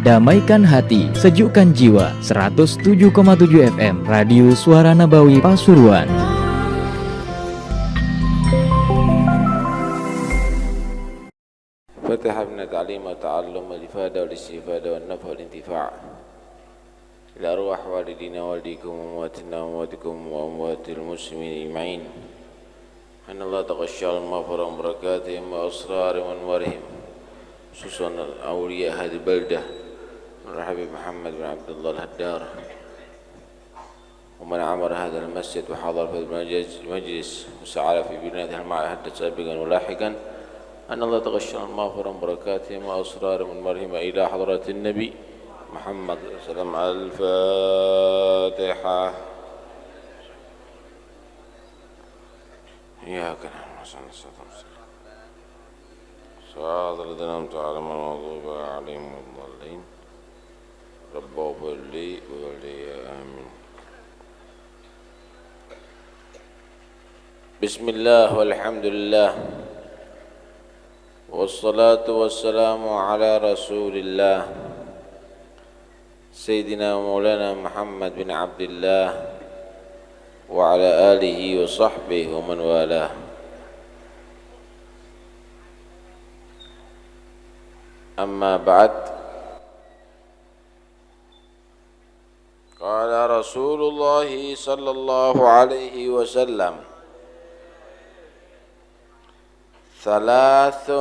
Damaikan hati, sejukkan jiwa. 107,7 FM Radio Suara Nabawi Pasuruan. Fatihah min ta'lim wa ta'allum wal ifada wal istifada wal naf'a wal intifa' ila arwah walidina walidikum wa amwatina wa amwatikum wa amwatil muslimin ajma'in. Anallahu taqasyal maghfirah wa barakatihim wa asrar wa anwarihim khususan awliya hadhihi baldah Habib Muhammad bin Abdullah Al-Haddar ومن عمر هذا المسجد وحضر في المجلس وسعى في بنائه المعهد سابقا ولاحقا أن الله تغشى المغفرة وبركاتهم وأسرار من مرهم إلى حضرة النبي محمد صلى الله عليه وسلم. الفاتحة. إياك نعبد وإياك نستعين صراط الذين أنعمت عليهم غير المغضوب عليهم ولا الضالين رب اغفر لي ولي آمين. بسم الله والحمد لله والصلاة والسلام على رسول الله سيدنا ومولانا محمد بن عبد الله وعلى آله وصحبه ومن والاه. أما بعد، قال رسول الله صلى الله عليه وسلم: ثلاث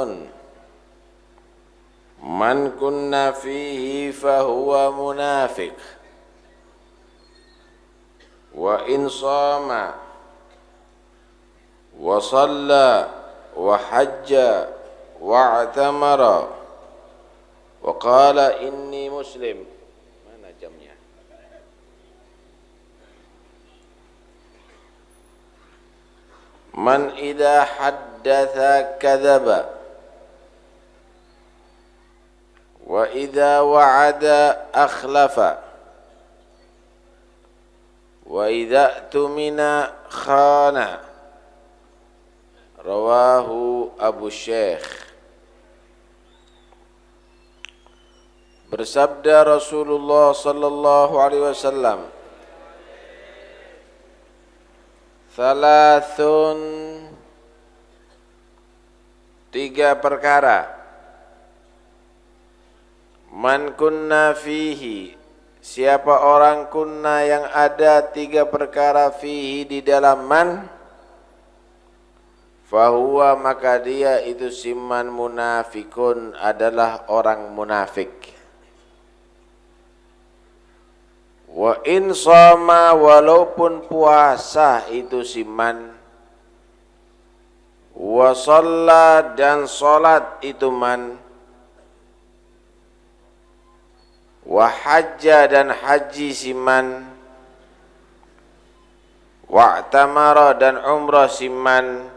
من كنا فيه فهو منافق وإن صام وصلى وحج واعتمر وقال إني مسلم. Mana jamnya? Man idza haddatha kadzaba wa idza wa'ada akhlafa wa idza tumina khana. Rawahu Abu Syekh. Bersabda Rasulullah sallallahu alaihi wasallam, Thalathun, tiga perkara, man kunna fihi, siapa orang kunna yang ada tiga perkara fihi di dalam man, fahuwa maka dia itu siman munafikun adalah orang munafik. Wa in shoma, walaupun puasa itu siman, wa shalla, dan salat itu man, wa hajja, dan haji siman, wa i'tamara, dan umrah siman,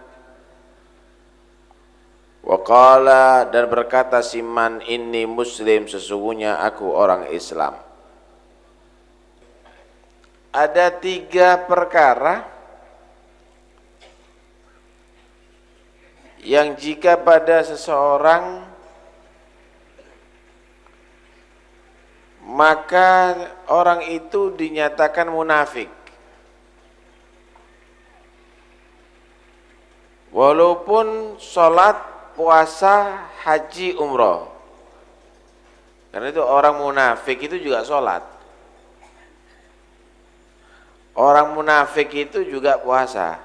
wa qala, dan berkata siman, inni muslim, sesungguhnya aku orang Islam. Ada tiga perkara yang jika pada seseorang maka orang itu dinyatakan munafik, walaupun sholat, puasa, haji, umroh. Karena itu orang munafik itu juga sholat. Orang munafik itu juga puasa.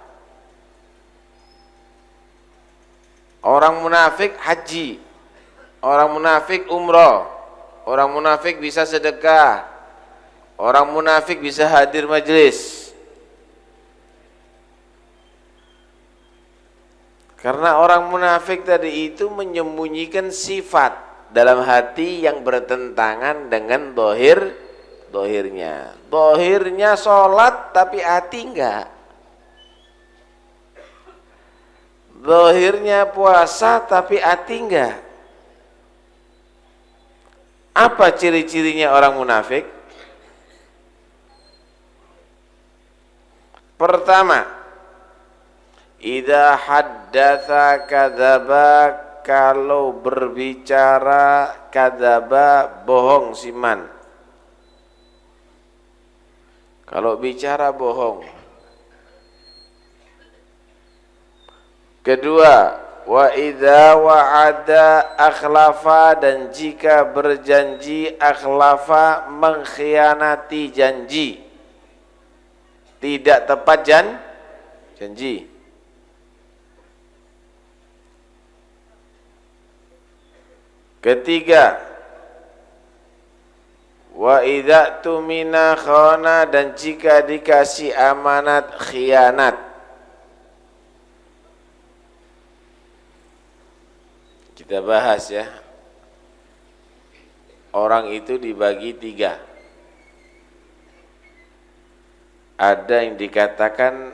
Orang munafik haji. Orang munafik umroh. Orang munafik bisa sedekah. Orang munafik bisa hadir majelis. Karena orang munafik tadi itu menyembunyikan sifat dalam hati yang bertentangan dengan dohirnya. Dohirnya sholat tapi hati enggak. Dohirnya puasa tapi hati enggak. Apa ciri-cirinya orang munafik? Pertama, Idza haddatsa kadzaba, kalau berbicara kadzaba bohong siman. Kalau bicara bohong. Kedua, wa idza wa'ada akhlafa, dan jika berjanji akhlafa, mengkhianati janji, tidak tepat janji. Ketiga, wa idza tumina khana, dan jika dikasih amanat khianat. Kita bahas ya. Orang itu dibagi tiga. Ada yang dikatakan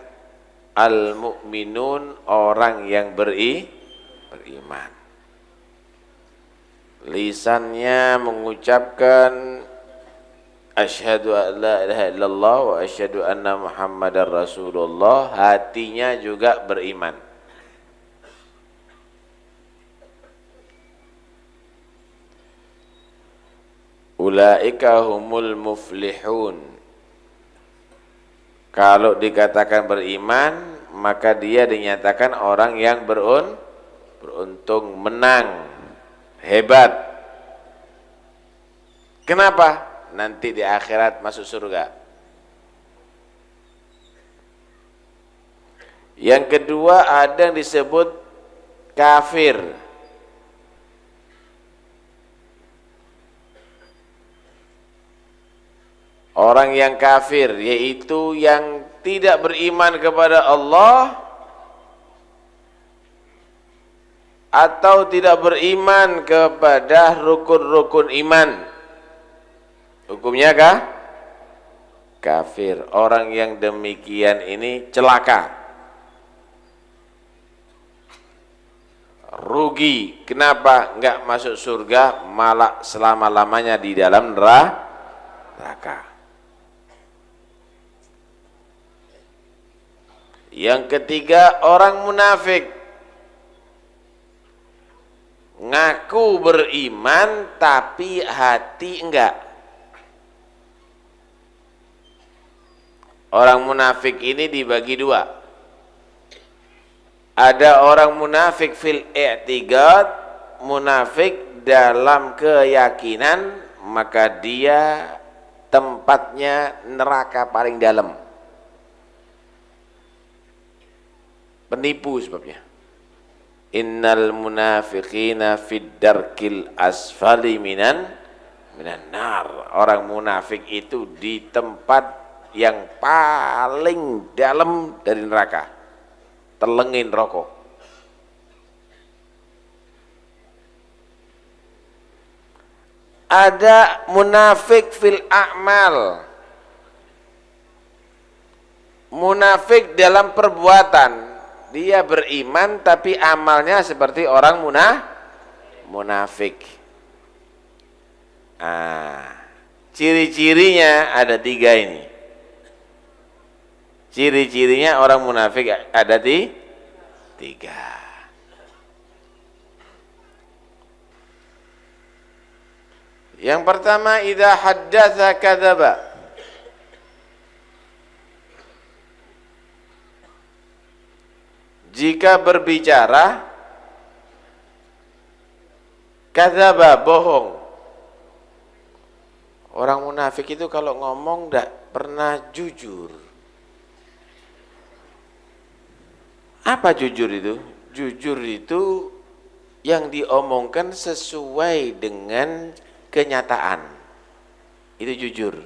al-mu'minun, orang yang beriman. Lisannya mengucapkan asyhadu an la ilaha illallah wa asyhadu anna muhammadar rasulullah, hatinya juga beriman. Ulaika humul muflihun. Kalau dikatakan beriman, maka dia dinyatakan orang yang beruntung, menang, hebat. Kenapa? Nanti di akhirat masuk surga. Yang kedua, ada yang disebut kafir. Orang yang kafir, yaitu yang tidak beriman kepada Allah atau tidak beriman kepada rukun-rukun iman. Hukumnya kah? Kafir. Orang yang demikian ini celaka, rugi. Kenapa? Enggak masuk surga, malah selama-lamanya di dalam neraka. Yang ketiga, orang munafik, ngaku beriman tapi hati enggak. Orang munafik ini dibagi dua. Ada orang munafik fil i'tiqad, munafik dalam keyakinan, maka dia tempatnya neraka paling dalam. Penipu sebabnya. Innal munafiqina fid darkil asfali minan nar. Orang munafik itu di tempat yang paling dalam dari neraka, telengin rokok. Ada munafik fil a'mal, munafik dalam perbuatan. Dia beriman tapi amalnya seperti orang munafik. Ciri-cirinya ada tiga ini. Ciri-cirinya orang munafik ada tiga. Yang pertama, idza haddatsa kadzaba. Jika berbicara kadzaba, bohong. Orang munafik itu kalau ngomong tidak pernah jujur. Apa jujur itu? Jujur itu yang diomongkan sesuai dengan kenyataan. Itu jujur.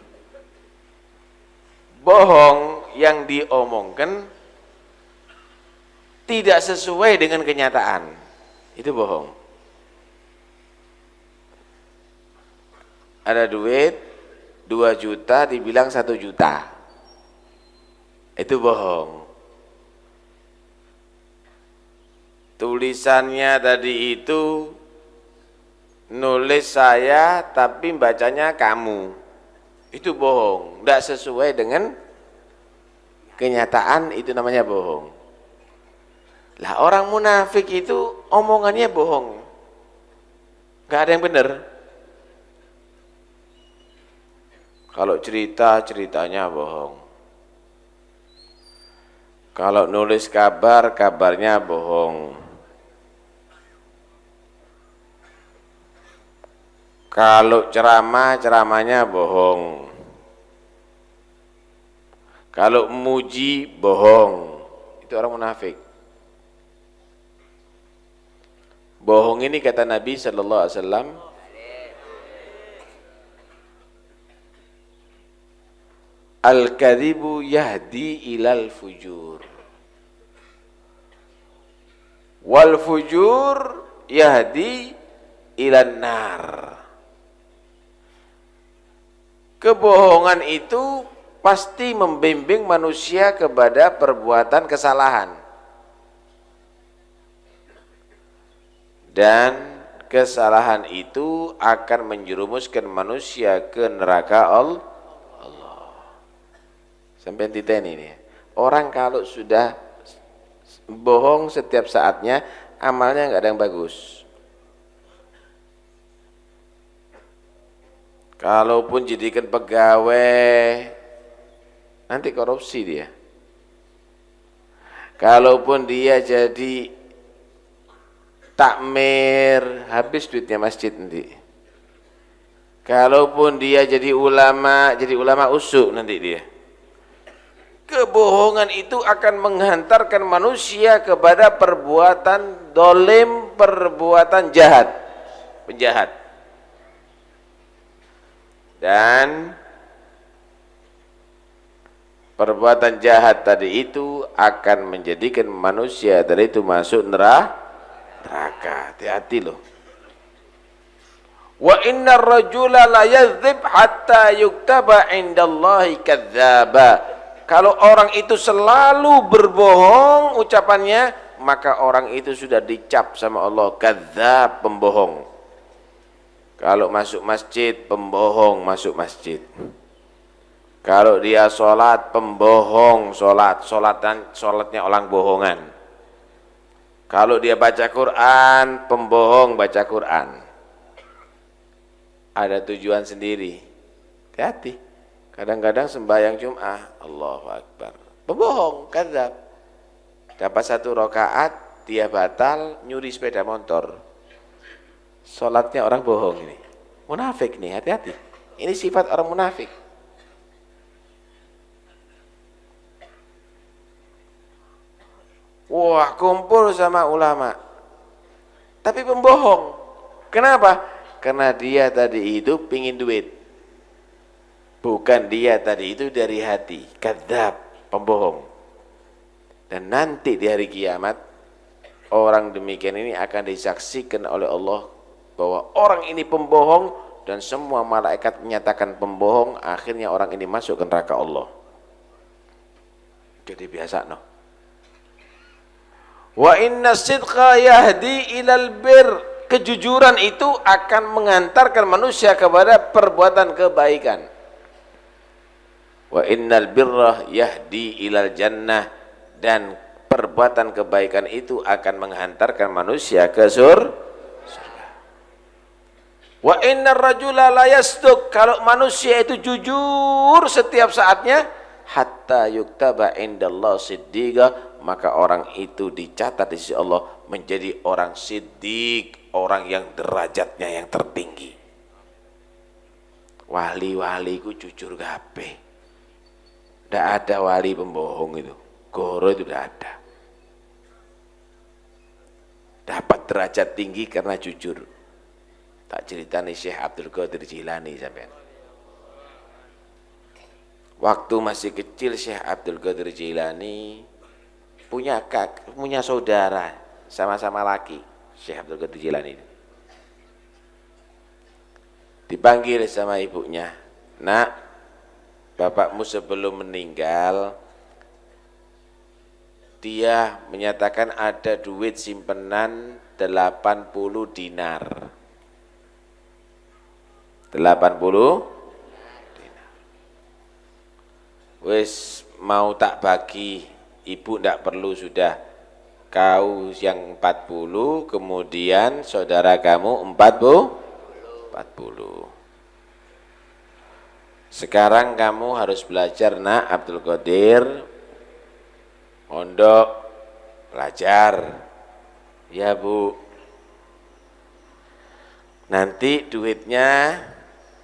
Bohong yang diomongkan tidak sesuai dengan kenyataan, itu bohong. Ada duit 2 juta dibilang 1 juta, itu bohong. Tulisannya tadi itu nulis saya tapi bacanya kamu, itu bohong, tidak sesuai dengan kenyataan, itu namanya bohong. Lah orang munafik itu omongannya bohong, nggak ada yang benar. Kalau cerita, ceritanya bohong. Kalau nulis kabar, kabarnya bohong. Kalau ceramah, ceramahnya bohong. Kalau muji, bohong. Itu orang munafik. Bohong ini kata Nabi sallallahu alaihi wasallam, al-kadhibu yahdi ilal fujur. Wal fujur yahdi ilan nar. Kebohongan itu pasti membimbing manusia kepada perbuatan kesalahan. Dan kesalahan itu akan menjerumuskan manusia ke neraka Allah. Sampai titik ini. Orang kalau sudah bohong setiap saatnya, amalnya nggak ada yang bagus. Kalaupun jadikan pegawai, nanti korupsi dia. Kalaupun dia jadi takmir, habis duitnya masjid nanti. Kalaupun dia jadi ulama usuk nanti dia. Kebohongan itu akan menghantarkan manusia kepada perbuatan dolim, perbuatan jahat, penjahat. Dan perbuatan jahat tadi itu akan menjadikan manusia tadi itu masuk neraka. Hati-hati loh. Wa innar rajula la yadzib hatta yuktaba indallahi kadzdzaba. Kalau orang itu selalu berbohong ucapannya, maka orang itu sudah dicap sama Allah kadzdzab, pembohong. Kalau masuk masjid, pembohong masuk masjid. Kalau dia sholat, pembohong sholatnya orang bohongan. Kalau dia baca Quran, pembohong baca Quran. Ada tujuan sendiri. Hati-hati. Kadang-kadang sembahyang Jum'ah, Allahu Akbar, pembohong, kadzdzab. Dapat 1 rakaat, dia batal, nyuri sepeda motor. Sholatnya orang bohong ini. Munafik nih, hati-hati. Ini sifat orang munafik. Wah, kumpul sama ulama, tapi pembohong. Kenapa? Karena dia tadi itu pingin duit. Bukan dia tadi itu dari hati. Kadzdzab, pembohong. Dan nanti di hari kiamat, orang demikian ini akan disaksikan oleh Allah bahwa orang ini pembohong, dan semua malaikat menyatakan pembohong. Akhirnya orang ini masuk ke neraka Allah. Jadi biasa no. Wa inna sidqa yahdi ilal bir. Kejujuran itu akan mengantarkan manusia kepada perbuatan kebaikan. Wa innal birra yahdi ilal jannah. Dan perbuatan kebaikan itu akan menghantarkan manusia ke surga. Wa innar rajula la yasduq. Kalau manusia itu jujur setiap saatnya, hatta yuktaba indallah siddiqa, maka orang itu dicatat di sisi Allah menjadi orang siddiq, orang yang derajatnya yang tertinggi. Wali-wali ku jujur kabeh. Tidak ada wali pembohong itu. Goro itu tidak ada. Dapat derajat tinggi karena jujur. Tak ceritani Syekh Abdul Qadir Jilani sampean. Waktu masih kecil Syekh Abdul Qadir Jilani punya saudara sama-sama laki, Syekh Abdul Qadir Jilani. Dipanggil sama ibunya, "Nak, bapakmu sebelum meninggal dia menyatakan ada duit simpenan 80 dinar. 80 dinar. Wis mau tak bagi, ibu ndak perlu sudah. Kau yang 40, kemudian saudara kamu 40. Sekarang kamu harus belajar, nak Abdul Qadir, mondok, belajar. Ya Bu, nanti duitnya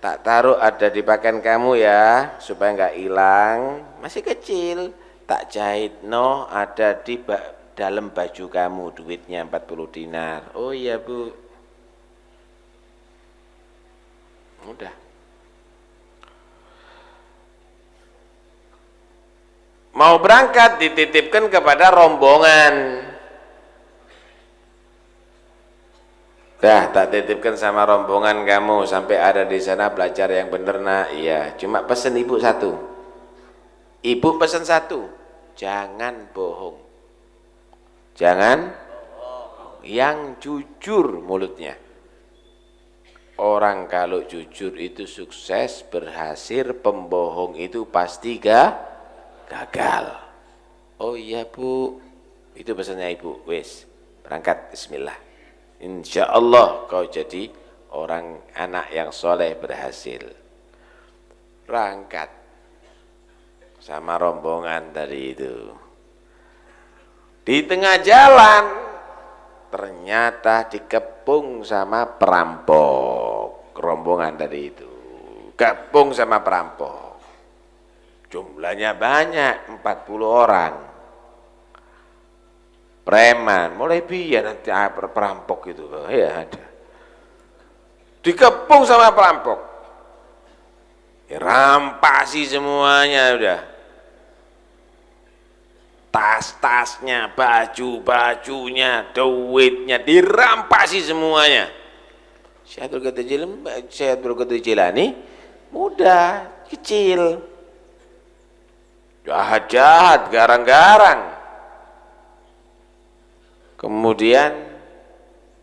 tak taruh ada di pakaian kamu ya, supaya nggak hilang, masih kecil. Tak jahit no, ada di dalam baju kamu, duitnya 40 dinar. Oh iya Bu. Udah. Mau berangkat dititipkan kepada rombongan. Dah, tak titipkan sama rombongan kamu sampai ada di sana, belajar yang bener nak. Iya, cuma pesen ibu satu. Ibu pesen satu. Jangan bohong. Jangan yang jujur mulutnya. Orang kalau jujur itu sukses, berhasil. Pembohong itu pasti gagal. Oh iya Bu, itu pesannya ibu. Wes, berangkat, bismillah. Insya Allah kau jadi orang anak yang soleh, berhasil. Berangkat sama rombongan tadi itu. Di tengah jalan ternyata dikepung sama perampok. Rombongan tadi itu kepung sama perampok. Jumlahnya banyak, 40 orang. Preman, mulai biar nanti perampok itu, ya ada. Dikepung sama perampok, ya, rampasi semuanya udah. Tas-tasnya, baju-bajunya, duitnya dirampasi semuanya. Syekh Abdul Qadir Jilani muda, kecil, jahat-jahat, garang-garang. Kemudian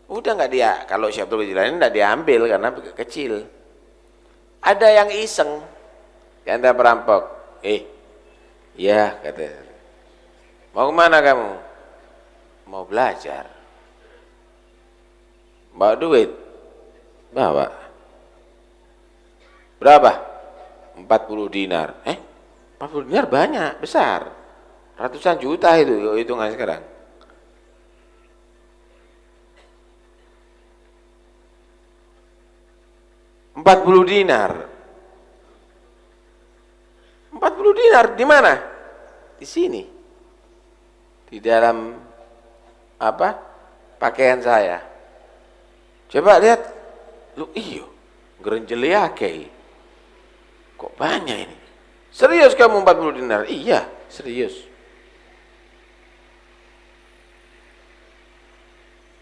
udah nggak dia, kalau Syekh Abdul Qadir Jilani nggak diambil karena kecil. Ada yang iseng, kata perampok, ya kata, mau kemana kamu? Mau belajar. Bawa duit? Bawa. Berapa? 40 dinar. 40 dinar banyak, besar. Ratusan juta itu hitungan sekarang. $40. 40 dinar di mana? Di sini. Di dalam pakaian saya. Coba lihat. Lu iyo, gerenjeliake. Kok banyak ini? Serius kamu 40 dinar? Iya, serius.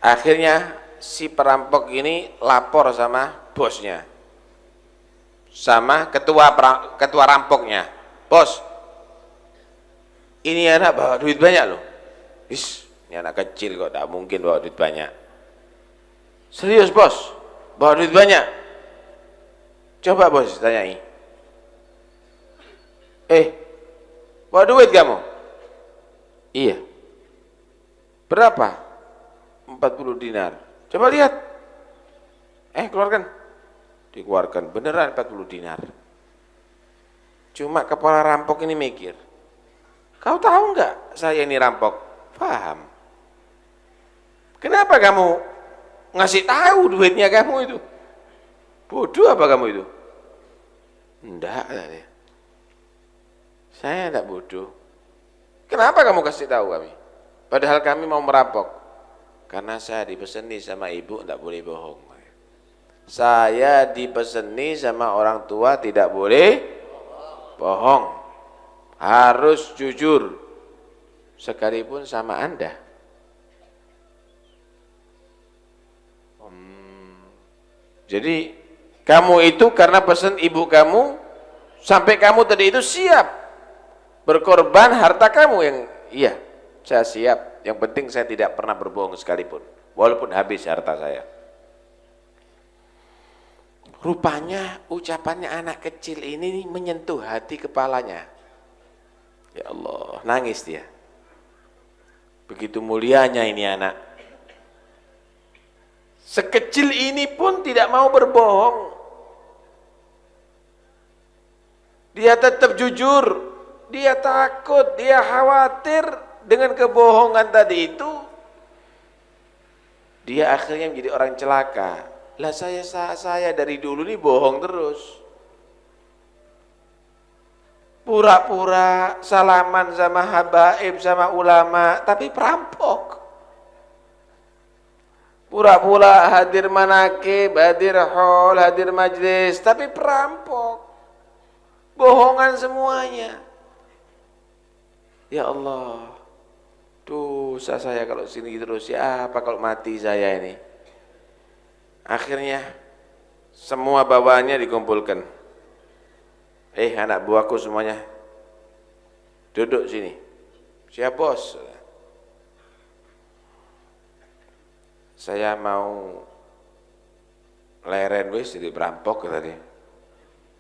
Akhirnya si perampok ini lapor sama bosnya, sama ketua rampoknya. Bos, ini anak bawa duit banyak loh. Ini anak kecil kok, tak mungkin bawa duit banyak. Serius bos, bawa duit banyak. Coba bos tanyai. Bawa duit kamu? Iya. Berapa? 40 dinar. Coba lihat. Keluarkan. Dikeluarkan, beneran 40 dinar. Cuma kepala rampok ini mikir, kau tahu nggak saya ini rampok? Paham. Kenapa kamu ngasih tahu duitnya kamu itu? Bodoh apa kamu itu? Enggak, saya enggak bodoh. Kenapa kamu kasih tahu kami? Padahal kami mau merampok. Karena saya dipeseni sama ibu enggak boleh bohong. Saya dipeseni sama orang tua tidak boleh bohong. Harus jujur. Sekalipun sama Anda. Jadi kamu itu karena pesan ibu kamu, sampai kamu tadi itu siap berkorban harta kamu yang, iya, saya siap. Yang penting saya tidak pernah berbohong sekalipun, walaupun habis harta saya. Rupanya ucapannya anak kecil ini menyentuh hati kepalanya. Ya Allah, nangis dia. Begitu mulianya ini anak. Sekecil ini pun tidak mau berbohong. Dia tetap jujur. Dia takut, dia khawatir dengan kebohongan tadi itu. Dia akhirnya menjadi orang celaka. Lah saya dari dulu nih bohong terus. Pura-pura salaman sama habaib, sama ulama, tapi perampok. Pura-pura hadir manakib, hadir haul, hadir majlis, tapi perampok. Bohongan semuanya. Ya Allah, dosa saya kalau sini terus, ya apa kalau mati saya ini. Akhirnya semua bawaannya dikumpulkan. Anak buahku semuanya, duduk sini. Siap bos? Saya mau leren wis jadi perampok tadi.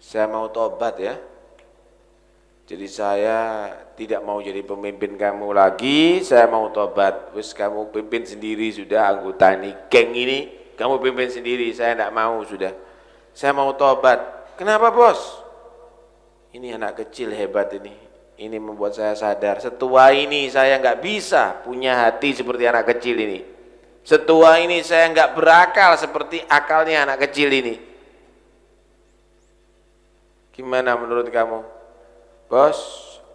Saya mau tobat ya. Jadi saya tidak mau jadi pemimpin kamu lagi, saya mau tobat. Wis kamu pimpin sendiri sudah anggota ini, geng ini, kamu pimpin sendiri, saya tidak mau sudah. Saya mau tobat. Kenapa bos? Ini anak kecil hebat ini. Ini membuat saya sadar, setua ini saya nggak bisa punya hati seperti anak kecil ini. Setua ini saya nggak berakal seperti akalnya anak kecil ini. Gimana menurut kamu? Bos,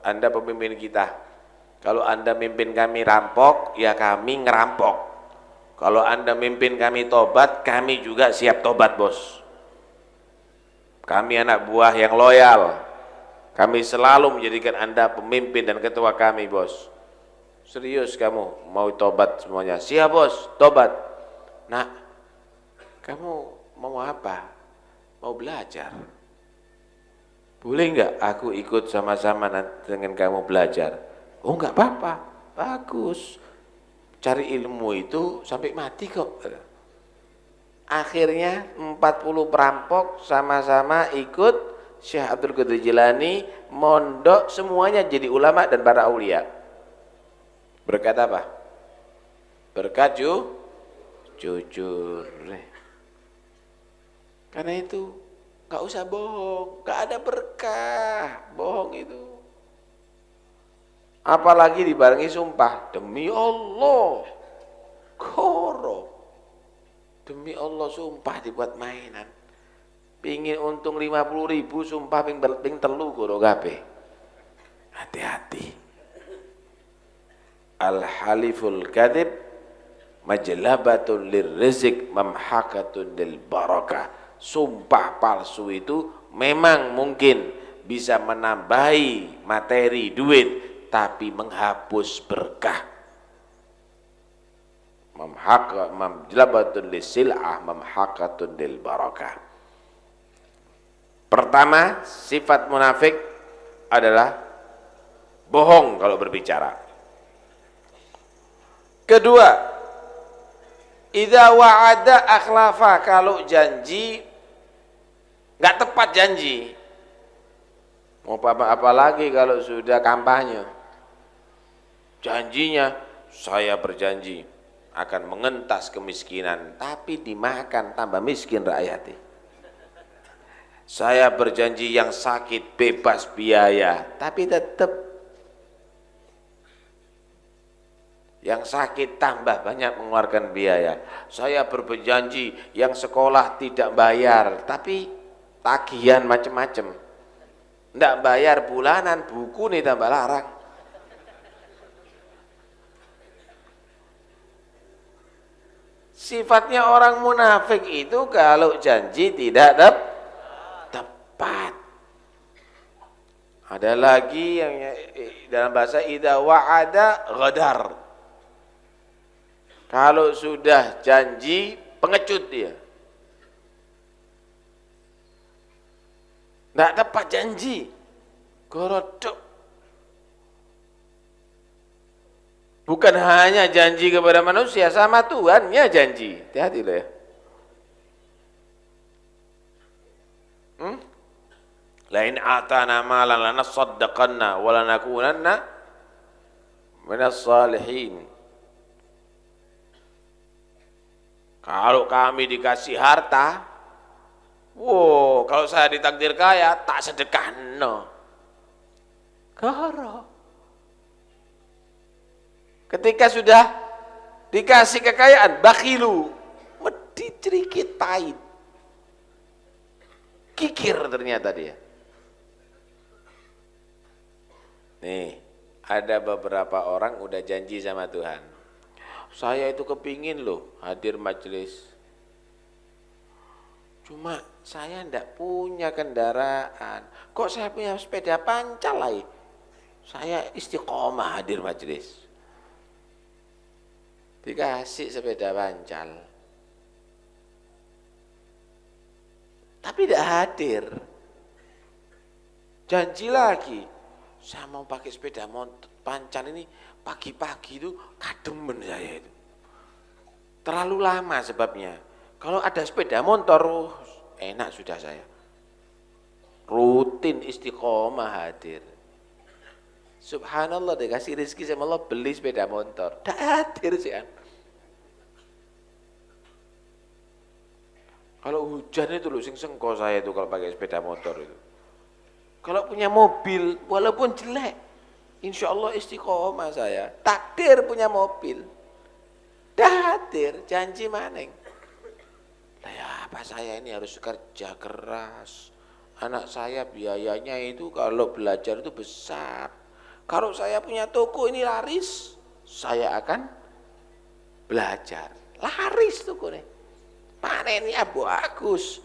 Anda pemimpin kita. Kalau Anda mimpin kami rampok, ya kami ngerampok. Kalau Anda mimpin kami tobat, kami juga siap tobat bos. Kami anak buah yang loyal. Kami selalu menjadikan Anda pemimpin dan ketua kami bos. Serius kamu mau tobat semuanya? Siap bos, tobat. Nak, kamu mau apa? Mau belajar? Boleh enggak aku ikut sama-sama dengan kamu belajar? Oh enggak apa-apa, bagus. Cari ilmu itu sampai mati kok. Akhirnya 40 perampok sama-sama ikut Syekh Abdul Qadir Jilani, mondok, semuanya jadi ulama dan para aulia. Berkat apa? Berkat jujur. Karena itu nggak usah bohong, nggak ada berkah bohong itu. Apalagi dibarengi sumpah, demi Allah, koro, demi Allah sumpah dibuat mainan. Pingin untung 50.000, sumpah ping telu koro kabeh. Hati-hati. Al-haliful kadhib majlabatun lirrizq mamhakatun lil barakah. Sumpah palsu itu memang mungkin bisa menambahi materi duit, tapi menghapus berkah. Mamjlabatun lisil'ah mamhakatun lil barakah. Pertama, sifat munafik adalah bohong kalau berbicara. Kedua, idza wa'ada akhlafa, kalau janji nggak tepat janji. Mau apa lagi kalau sudah kampanye. Janjinya, saya berjanji akan mengentas kemiskinan, tapi dimakan tambah miskin rakyatnya. Saya berjanji yang sakit bebas biaya, tapi tetap yang sakit tambah banyak mengeluarkan biaya. Saya berjanji yang sekolah tidak bayar, tapi tagihan macam-macam. Tidak bayar bulanan, buku nih tambah larang. Sifatnya orang munafik itu kalau janji tidak tepat. Ada lagi yang dalam bahasa idza wa'ada ghadar. Kalau sudah janji pengecut dia. Tidak tepat janji, gorodok. Bukan hanya janji kepada manusia, sama Tuhannya janji. Hati-hati loh ya. Lain atana malan lanasaddaqanna wa lanakunanna minas salihin. Kalau kami dikasih harta, wow, kalau saya ditakdir kaya, tak sedekah no. Goro. Ketika sudah dikasih kekayaan, bakhilu, medit sedikit pahit. Kikir ternyata dia. Nih, ada beberapa orang udah janji sama Tuhan. Saya itu kepingin loh hadir majelis. Cuma saya ndak punya kendaraan. Kok saya punya sepeda pancal lah. Saya istiqomah hadir majelis. Dikasih sepeda pancal. Tapi tidak hadir. Janji lagi. Saya mau pakai sepeda pancal ini pagi-pagi itu kademen saya itu. Terlalu lama sebabnya. Kalau ada sepeda motor, enak sudah saya. Rutin istiqomah hadir. Subhanallah, dikasih rezeki sama Allah beli sepeda motor. Tak hadir sih kan. Kalau hujan itu loh, sing sengko saya itu kalau pakai sepeda motor itu. Kalau punya mobil, walaupun jelek, insya Allah istiqomah saya. Takdir punya mobil. Dah hadir, janji maning. Lah ya apa saya ini harus kerja keras. Anak saya biayanya itu kalau belajar itu besar. Kalau saya punya toko ini laris, saya akan belajar. Laris toko nih. Panennya bagus.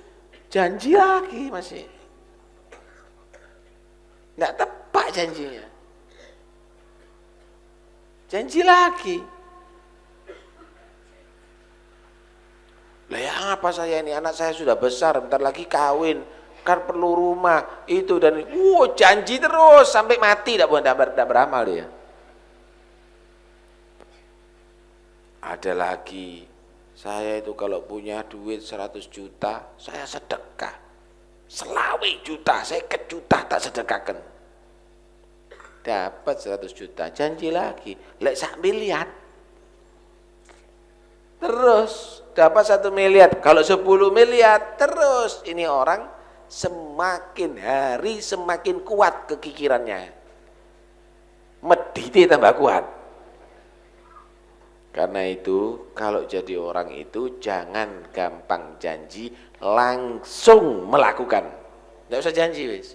Janji lagi masih. Nggak tepat janjinya. Janji lagi. Lah ya apa saya ini, anak saya sudah besar, bentar lagi kawin, kan perlu rumah, itu dan janji terus sampai mati tidak beramal dia. Ada lagi, saya itu kalau punya duit 100 juta, saya sedekah. Selawe juta, saya kejuta tak sedekahkan. Dapat 100 juta, janji lagi, lek sak miliar. Terus dapat 1 miliar, kalau 10 miliar, terus ini orang semakin hari semakin kuat kekikirannya. Medite tambah kuat. Karena itu kalau jadi orang itu jangan gampang janji, langsung melakukan. Tidak usah janji wis.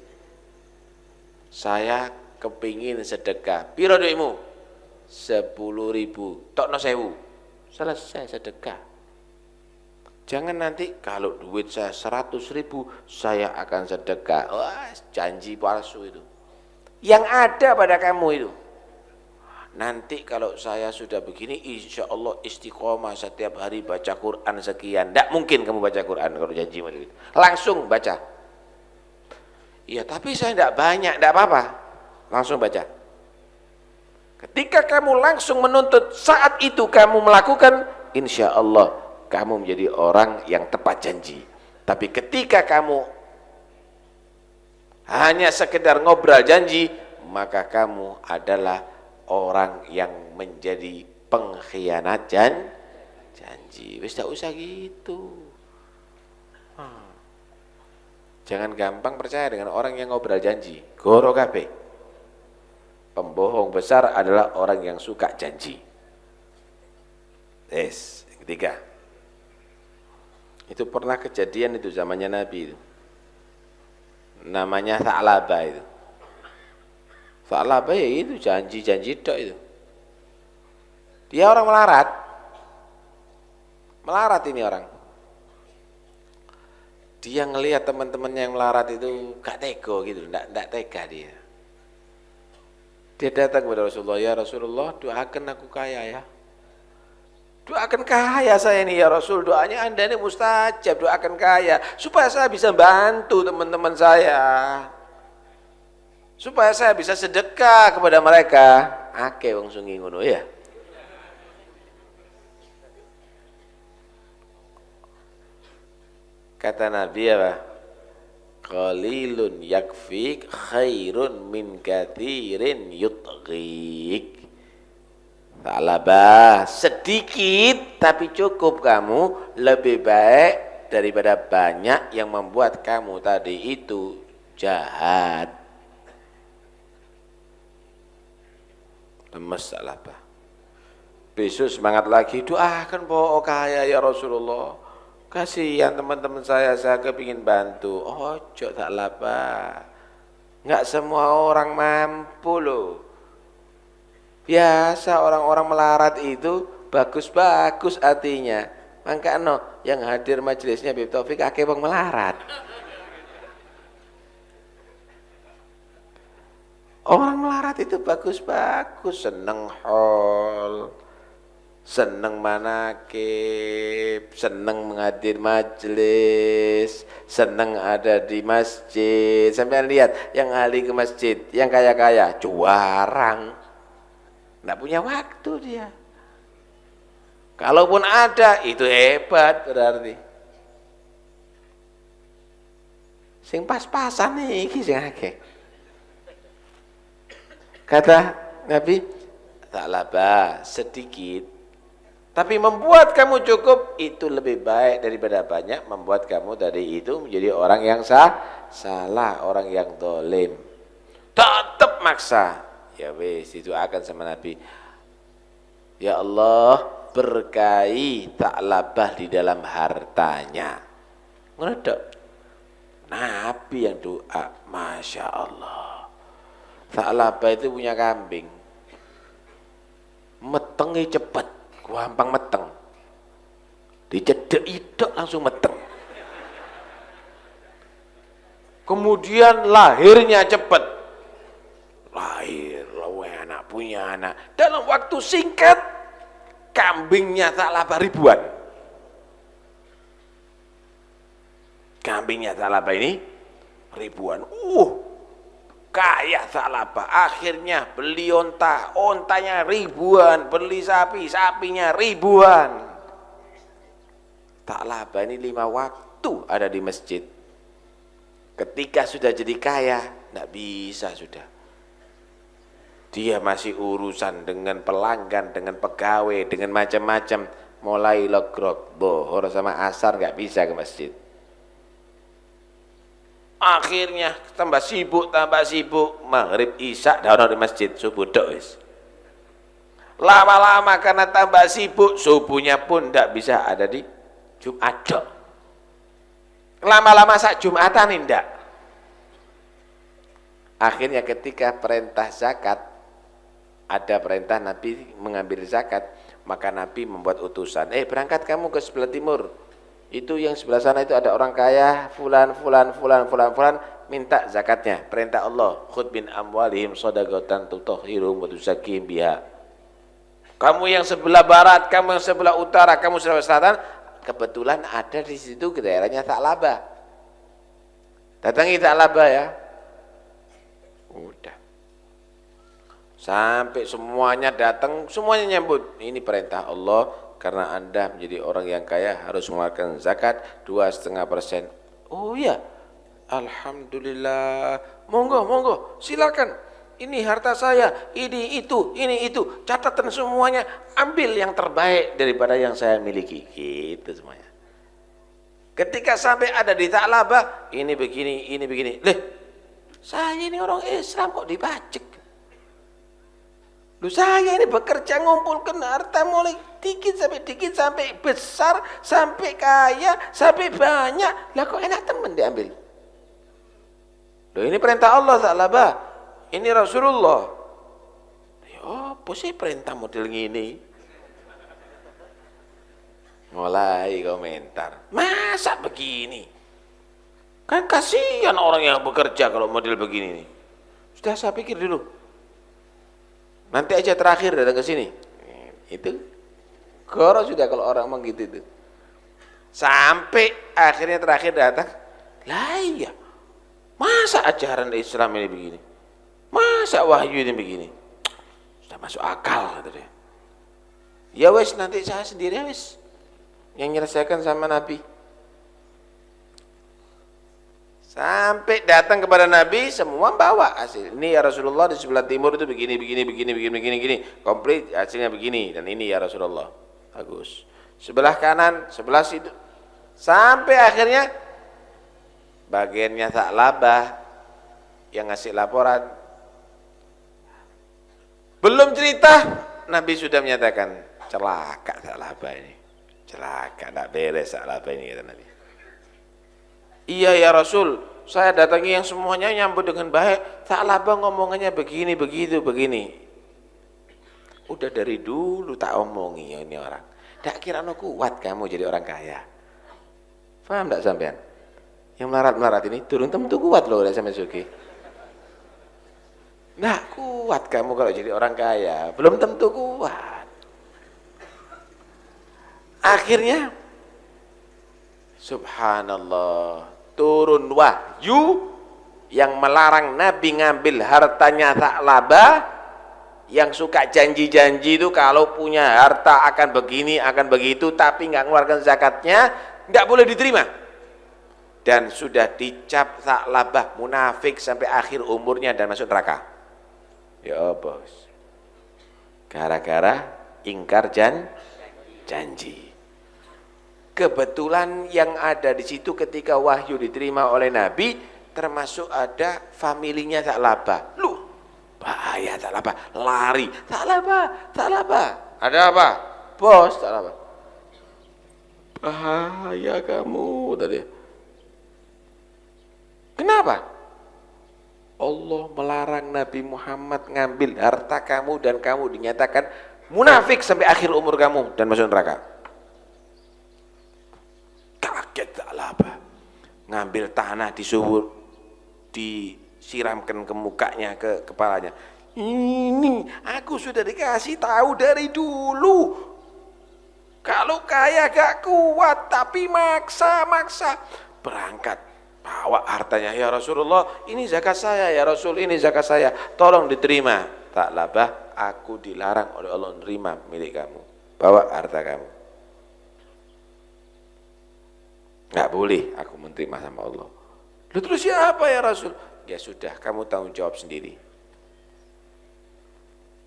Saya kepingin sedekah. Piro duitmu? 10.000. Tokno 1.000. Selesai sedekah. Jangan nanti kalau duit saya 100.000 saya akan sedekah. Wah, janji palsu itu. Yang ada pada kamu itu. Nanti kalau saya sudah begini, insya Allah istiqomah setiap hari baca Quran sekian. Tidak mungkin kamu baca Quran kalau janji begitu. Langsung baca. Iya, tapi saya tidak banyak, tidak apa-apa. Langsung baca. Ketika kamu langsung menuntut, saat itu kamu melakukan, insya Allah kamu menjadi orang yang tepat janji. Tapi ketika kamu hanya sekedar ngobrol janji, maka kamu adalah orang yang menjadi pengkhianat janji. Wis tak usah gitu. Jangan gampang percaya dengan orang yang ngobrol janji. Goro kabeh. Pembohong besar adalah orang yang suka janji. Yes, ketiga. Itu pernah kejadian itu zamannya Nabi itu. Namanya Tha'labah itu. Tha'labah ya itu janji-janji tok itu. Dia orang melarat. Melarat ini orang. Dia ngelihat teman-temannya yang melarat itu gak tega gitu, enggak tega dia. Dia datang kepada Rasulullah, ya Rasulullah, doakan aku kaya ya. Doakan kaya saya ini ya Rasul, doanya Anda ini mustajab, doakan kaya supaya saya bisa bantu teman-teman saya. Supaya saya bisa sedekah kepada mereka. Ake wong sungi ngono ya. Kata Nabi apa? Qalilun yakfik khairun min katsirin yutghik. Ta'labah sedikit tapi cukup kamu lebih baik daripada banyak yang membuat kamu tadi itu jahat. Lemes Ta'labah. Besok semangat lagi, doakan bawa kaya ya Rasulullah. Kasihan teman-teman saya kepingin bantu. Ojo Ta'labah. Enggak semua orang mampu loh. Biasa orang-orang melarat itu bagus-bagus artinya. Makanya yang hadir majelisnya Habib Taufik akeh wong melarat. Orang melarat itu bagus-bagus, seneng hol, seneng manakib, seneng menghadir majelis, seneng ada di masjid. Sampai lihat yang ahli ke masjid, yang kaya-kaya, juarang. Nggak punya waktu dia. Kalaupun ada, itu hebat berarti. Sing pas-pasan nih, sing akeh. Kata Nabi, Ta'labah sedikit, tapi membuat kamu cukup itu lebih baik daripada banyak membuat kamu dari itu menjadi orang yang salah, orang yang dolim. Tetap maksa. Ya wis, itu akan sama Nabi. Ya Allah, berkahi Ta'labah di dalam hartanya. Ngedok. Nabi yang doa, Masya Allah. Ta'labah itu punya kambing. Metengnya cepet, gampang meteng. Dicedek-idek langsung meteng. Kemudian lahirnya cepet. Lahir, anak punya anak. Dalam waktu singkat, kambingnya Ta'labah ribuan. Kambingnya Ta'labah ini ribuan. Kaya Ta'labah. Akhirnya beli onta, ontanya ribuan. Beli sapi, sapinya ribuan. Ta'labah ini 5 waktu ada di masjid. Ketika sudah jadi kaya, tidak bisa sudah. Dia masih urusan dengan pelanggan, dengan pegawai, dengan macam-macam. Mulai logrok, bohor sama asar nggak bisa ke masjid. Akhirnya tambah sibuk, maghrib isya dah di masjid, subuh dok wis. Lama-lama karena tambah sibuk, subuhnya pun tidak bisa ada di Jumat dok. Lama-lama sak Jumatan tidak. Akhirnya ketika perintah zakat, ada perintah Nabi mengambil zakat, maka Nabi membuat utusan, berangkat kamu ke sebelah timur, itu yang sebelah sana itu ada orang kaya, fulan, minta zakatnya. Perintah Allah, khudh min amwalihim shadaqatan tutahhiruhum wa tuzakkihim biha. Kamu yang sebelah barat, kamu yang sebelah utara, kamu sebelah selatan, kebetulan ada di situ ke daerahnya Ta'labah. Datangi Ta'labah ya. Udah. Sampai semuanya datang, semuanya nyambut. Ini perintah Allah, karena Anda menjadi orang yang kaya harus mengeluarkan zakat 2,5%. Oh iya, alhamdulillah. Monggo, silakan. Ini harta saya, ini itu. Catatan semuanya, ambil yang terbaik daripada yang saya miliki. Gitu semuanya. Ketika sampai ada di Ta'labah, ini begini. Saya ini orang Islam kok dibajak. Saya ini bekerja ngumpulkan harta mulai dikit sampai besar, sampai kaya, sampai banyak. Lah kok enak temen diambil. Ini perintah Allah Ta'labah. Ini Rasulullah. Apa sih perintah model gini? Mulai komentar. Masa begini? Kan kasihan orang yang bekerja kalau model begini nih. Sudah saya pikir dulu. Nanti aja terakhir datang ke sini. Itu goro sudah kalau orang ngomong gitu itu. Sampai akhirnya terakhir datang. Lah iya. Masa ajaran Islam ini begini? Masa wahyu ini begini? Sudah masuk akal kata dia. Ya wes, nanti saya sendiri wes yang menyelesaikan sama Nabi. Sampai datang kepada Nabi, semua bawa hasil. Ini ya Rasulullah, di sebelah timur itu begini, komplit hasilnya begini, dan ini ya Rasulullah. Bagus. Sebelah kanan, sebelah situ. Sampai akhirnya bagiannya Tha'labah yang ngasih laporan. Belum cerita, Nabi sudah menyatakan, celaka Tha'labah ini. Celaka, tak beres Tha'labah ini, kata Nabi. Iya ya Rasul, saya datangi yang semuanya nyambut dengan baik. Tha'labah ngomongannya begini, begitu, begini. Udah dari dulu tak omongi ya ini orang. Tak kira no kuat kamu jadi orang kaya. Paham tak sampean? Yang melarat-melarat ini turun tentu kuat loh, udah sampai suki. Nggak kuat kamu kalau jadi orang kaya, belum tentu kuat. Akhirnya, subhanallah. Turun wahyu yang melarang Nabi ngambil hartanya Tha'labah, yang suka janji-janji itu kalau punya harta akan begini, akan begitu, tapi nggak mengeluarkan zakatnya, nggak boleh diterima. Dan sudah dicap Tha'labah munafik sampai akhir umurnya dan masuk neraka. Ya bos, gara-gara ingkar janji. Kebetulan yang ada di situ ketika wahyu diterima oleh Nabi, termasuk ada familinya Tha'labah. Loh, bahaya Tha'labah, lari. Tha'labah. Ada apa? Bos, Tha'labah. Bahaya kamu tadi. Kenapa? Allah melarang Nabi Muhammad ngambil harta kamu dan kamu dinyatakan munafik sampai akhir umur kamu dan masuk neraka. Kaget Tha'labah, ngambil tanah disiramkan ke mukanya, ke kepalanya. Ini aku sudah dikasih tahu dari dulu, kalau kaya gak kuat, tapi maksa berangkat bawa hartanya. Ya Rasulullah, ini zakat saya ya Rasul, ini zakat saya, tolong diterima. Tha'labah, aku dilarang oleh Allah menerima milik kamu, bawa harta kamu. Nggak boleh aku menerima sama Allah. Lalu terus siapa ya Rasul? Ya sudah, kamu tanggung jawab sendiri.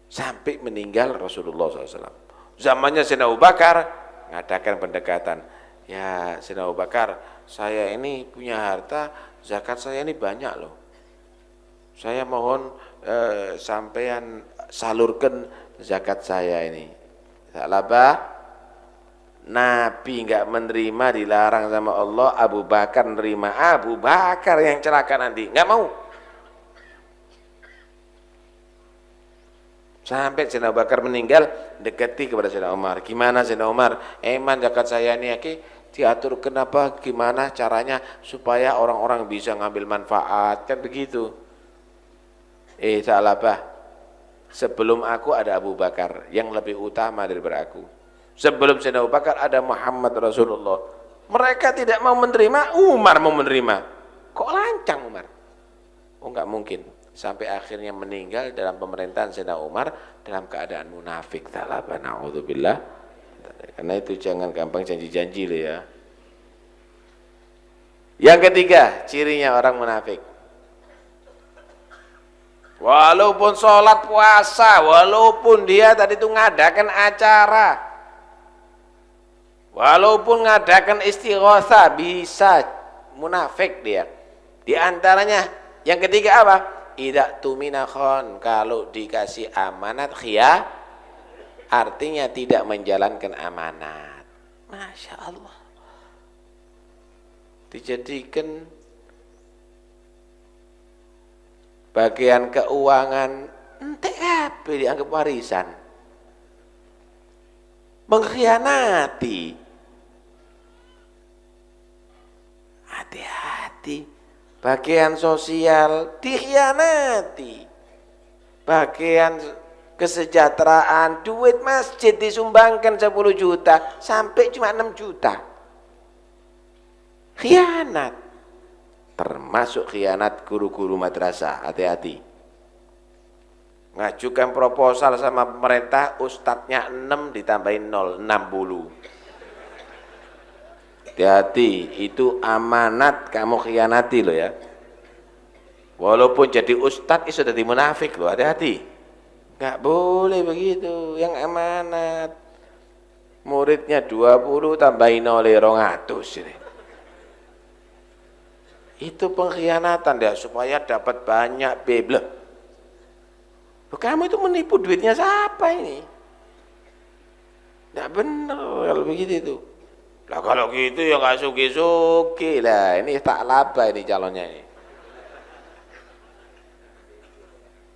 Sampai meninggal Rasulullah SAW. Zamannya Sayyidina Abu Bakar ngadakan pendekatan. Ya Sayyidina Abu Bakar, saya ini punya harta, zakat saya ini banyak loh. Saya mohon sampean salurkan zakat saya ini. Tha'labah, Nabi enggak menerima, dilarang sama Allah. Abu Bakar menerima. Abu Bakar yang celaka nanti, enggak mau. Sampai Sayyidina Abu Bakar meninggal, dekati kepada Sayyidina Umar. Gimana Sayyidina Umar? Eman zakat saya ini diatur kenapa? Gimana caranya supaya orang-orang bisa ngambil manfaat, kan begitu. Tha'labah, sebelum aku ada Abu Bakar yang lebih utama daripada aku. Sebelum Sayyidina Abu Bakar ada Muhammad Rasulullah. Mereka tidak mau menerima, Umar mau menerima. Kok lancang Umar? Oh enggak mungkin. Sampai akhirnya meninggal dalam pemerintahan Sayyidina Umar dalam keadaan munafik. Tha'labah, na'udzubillah. Karena itu jangan gampang janji-janji loh ya. Yang ketiga, cirinya orang munafik. Walaupun sholat puasa, walaupun dia tadi itu ngadakan acara, walaupun ngadakan istighosa, bisa munafik dia. Di antaranya yang ketiga apa? Idza tumina khon, kalau dikasih amanat khia, artinya tidak menjalankan amanat. Masya Allah, dijadikan bagian keuangan entek apa dianggap warisan, mengkhianati. Hati-hati, bagian sosial dikhianati, bagian kesejahteraan, duit masjid disumbangkan 10 juta sampai cuma 6 juta, khianat. Termasuk khianat guru-guru madrasah. Hati-hati, ngajukan proposal sama pemerintah, ustadznya 6 ditambahin 0, 60. Hati-hati, itu amanat kamu khianati loh ya. Walaupun jadi ustadz itu jadi munafik loh, hati-hati. Nggak boleh begitu. Yang amanat muridnya 20 tambahin oleh 200 ini. Itu pengkhianatan ya, supaya dapat banyak bebleh. Kamu itu menipu duitnya siapa ini? Nggak benar kalau begitu itu. Lah kalau gitu ya nggak suki-suki lah. Ini tak laba ini calonnya ini.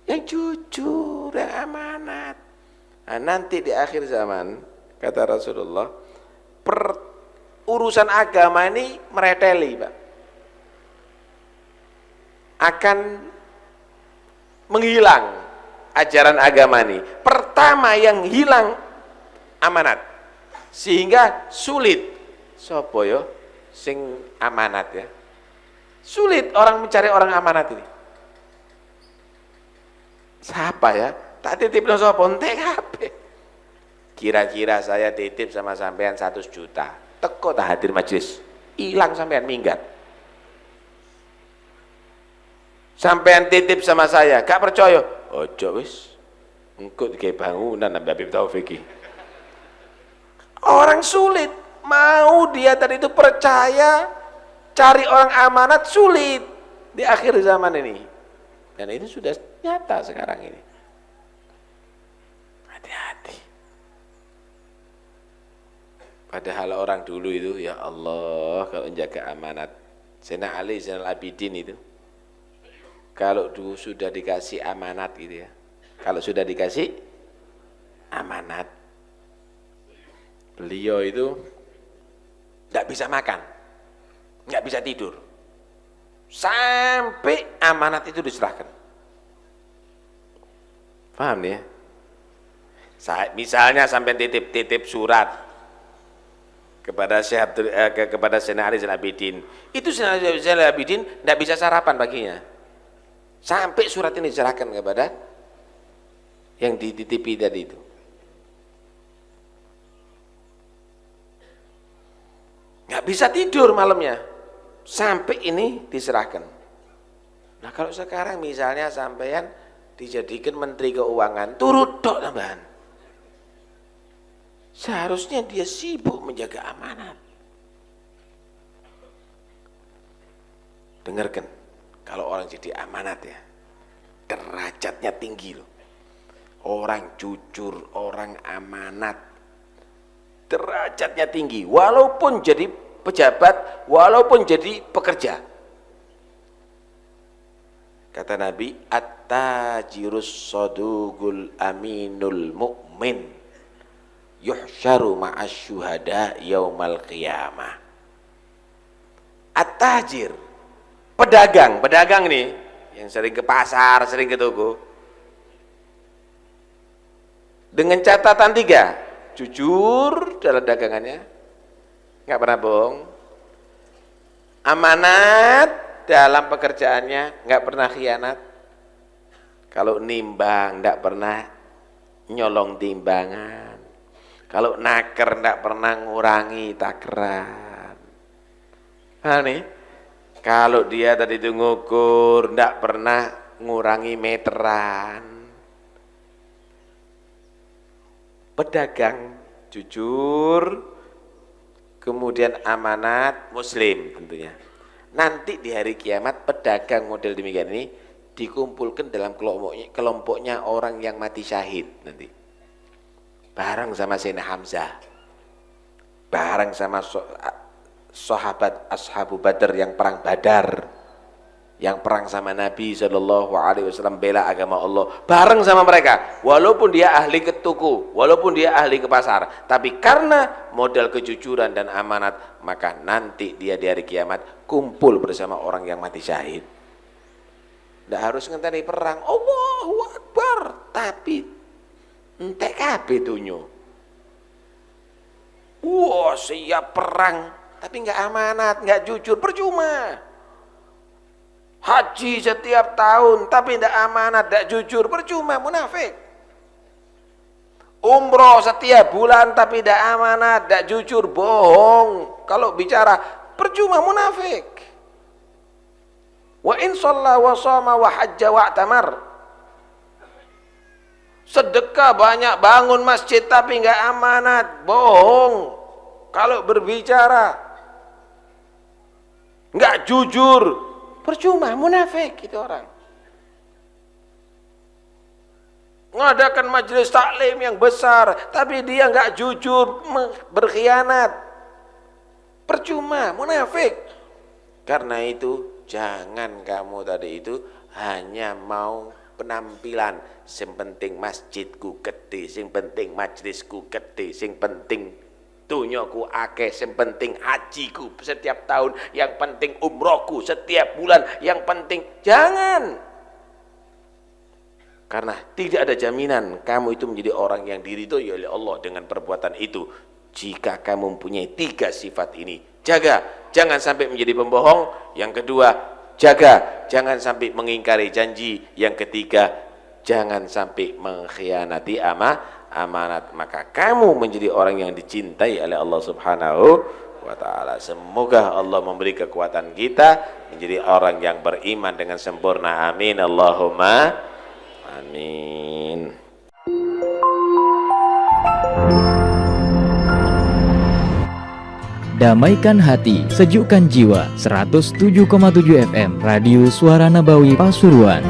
Yang jujur, yang amanat. Nah, nanti di akhir zaman, kata Rasulullah, urusan agama ini mereteli, Pak. Akan menghilang ajaran agama ini. Pertama yang hilang amanat. Sehingga sulit. Sopo yo sing amanat ya. Sulit orang mencari orang amanat ini. Siapa ya? Tak titip no sapa entek kabeh. Kira-kira saya titip sama sampean 100 juta. Teko tak hadir majelis. Hilang sampean minggat. Sampean titip sama saya, gak percaya. Ojo wis. Engko digawe bangunan nambah Habib Taufik. Orang sulit mau dia tadi itu percaya, cari orang amanat sulit di akhir zaman ini. Dan ini sudah nyata sekarang ini. Hati-hati. Padahal orang dulu itu, ya Allah, kalau menjaga amanat. Sayyidina Ali Zainal Abidin itu, kalau dulu sudah dikasih amanat gitu ya. Kalau sudah dikasih amanat, beliau itu tidak bisa makan, nggak bisa tidur. Sampai amanat itu diserahkan. Paham nih ya? Misalnya sampai titip surat kepada kepada Sayyidina Ali Zainal Abidin. Itu Sayyidina Ali Zainal Abidin tidak bisa sarapan paginya. Sampai surat ini diserahkan kepada yang dititipi tadi itu. Nggak bisa tidur malamnya. Sampai ini diserahkan. Nah kalau sekarang misalnya sampean dijadikan Menteri Keuangan, turut dok tambahan. Seharusnya dia sibuk menjaga amanat. Dengarkan, kalau orang jadi amanat ya, derajatnya tinggi loh. Orang jujur, orang amanat, derajatnya tinggi. Walaupun jadi pejabat, walaupun jadi pekerja. Kata Nabi, at-tajirus sadugul aminul mu'min yuhsyaru ma'as syuhada yaumal qiyamah. At-tajir, pedagang nih, yang sering ke pasar, sering ke toko, dengan catatan 3, jujur dalam dagangannya, nggak pernah bohong, amanat dalam pekerjaannya, nggak pernah khianat, kalau nimbang nggak pernah nyolong timbangan, kalau naker nggak pernah ngurangi takaran. Nah nih, kalau dia tadi itu ngukur nggak pernah ngurangi meteran. Pedagang jujur, kemudian amanat, muslim tentunya. Nanti di hari kiamat pedagang model demikian ini dikumpulkan dalam kelompoknya orang yang mati syahid nanti. Bareng sama Sayyidina Hamzah, bareng sama sahabat Ashabu Badar yang perang Badar, yang perang sama Nabi SAW, bela agama Allah, bareng sama mereka. Walaupun dia ahli ke tuku, walaupun dia ahli ke pasar, tapi karena modal kejujuran dan amanat, maka nanti dia di hari kiamat kumpul bersama orang yang mati syahid. Tidak harus ngenteni perang, Allahu Akbar, tapi entek kabeh dunyo. Wah, siap perang, tapi nggak amanat, nggak jujur, percuma. Haji setiap tahun tapi tidak amanat, tidak jujur, percuma, munafik. Umroh setiap bulan tapi tidak amanat, tidak jujur, bohong. Kalau bicara percuma, munafik. Wa in shalla wa shoma wa hajja wa tamar. Sedekah banyak, bangun masjid tapi nggak amanat, bohong. Kalau berbicara nggak jujur, percuma, munafik itu orang. Ngadakan majelis taklim yang besar tapi dia nggak jujur, berkhianat, percuma, munafik. Karena itu jangan kamu tadi itu hanya mau penampilan, sing penting masjidku gede, sing penting majelisku gede, sing penting dunyaku akeh, sing penting hajiku setiap tahun, yang penting umrohku setiap bulan, yang penting. Jangan. Karena tidak ada jaminan kamu itu menjadi orang yang diridhoi oleh Allah dengan perbuatan itu. Jika kamu mempunyai 3 sifat ini, jaga, jangan sampai menjadi pembohong. Yang kedua, jaga, jangan sampai mengingkari janji. Yang ketiga, jangan sampai mengkhianati amanat. Maka kamu menjadi orang yang dicintai oleh Allah Subhanahu wa ta'ala. Semoga Allah memberi kekuatan kita menjadi orang yang beriman dengan sempurna. Amin. Allahumma amin. Damaikan hati, sejukkan jiwa. 107,7 FM Radio Suara Nabawi Pasuruan.